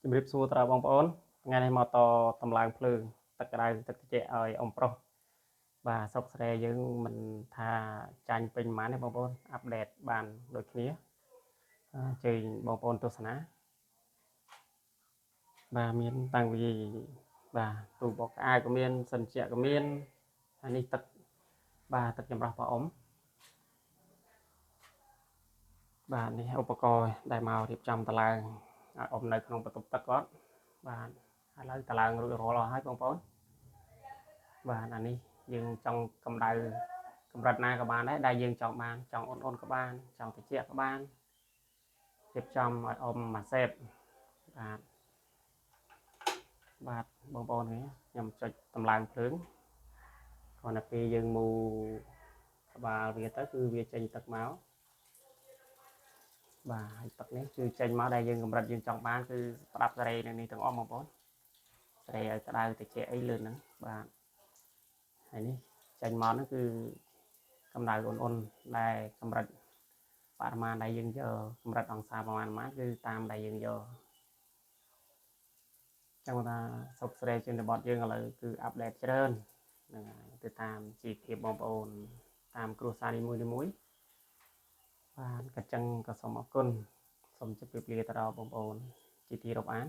ជំរាបសួរត្របងប្អូនថ្ងៃនេះមកតតម្លើងភ្លើងទឹកក្តៅទឹកត្រជាក់ឲ្យអ៊ំប្រុសបាទស្រុកស្រែយើងមិនថាចាញ់ពេញប៉ុន្មានទេបងប្អូនអាប់ដេតបានដូចគ្នាអញ្ជើញបងប្អូនទស្សនាបាទមានតាំងពីបាទទូបកក្អាយក៏មានសិនជាក៏មានហើយនេះទឹកបាទទឹកចម្រោះរបស់អ៊ំបាទនេះឧបករណ៍ដែលមករៀបចំតម្លើងឲ្យអ៊ំនៅក្នុងបន្ទប់ទឹកគាត់បាទឥឡូវតម្លើងរួចរាល់អស់ហើយបងប្អូនបាទអានេះយើងចង់កម្ដៅកម្រិតណាក៏បានដែរដែលយើងចង់បានចង់អ៊ុនៗក៏បានចង់ត្រជាក់ក៏បានរៀបចំឲ្យអ៊ំមួយសេតបាទបាទបងប្អូនខ្ញុំចុចតម្លើងភ្លើងគ្រាន់តែពេលយើងមូក្បាលវាទៅគឺវាចេញទឹកមកបាទហើយទឹកនេះគឺចេញមកដែលយើងកម្រិតយើងចង់បានគឺស្ដាប់សេរីនៅនេះទាំងអស់បងប្អូនសេរីឲ្យក្តៅត្រជាក់អីលឿនហ្នឹងបាទហើយនេះចេញមកហ្នឹងគឺកម្ដៅអ៊ុនដែលកម្រិតបរិមាណដែលយើងយកកម្រិតអង្សាប្រមាណគឺតាមដែលយើងយកចឹងថាស្រុកស្រែជនបទយើងឥឡូវគឺអាប់ដេតច្រើនហ្នឹងហើយទៅតាមជីវភាពបងប្អូនតាមគ្រួសារនីមួយៗបាទក៏ចឹងក៏សូមអរគុណសូមជម្រាបលាទៅដល់បងប្អូនជាទីរាប់អាន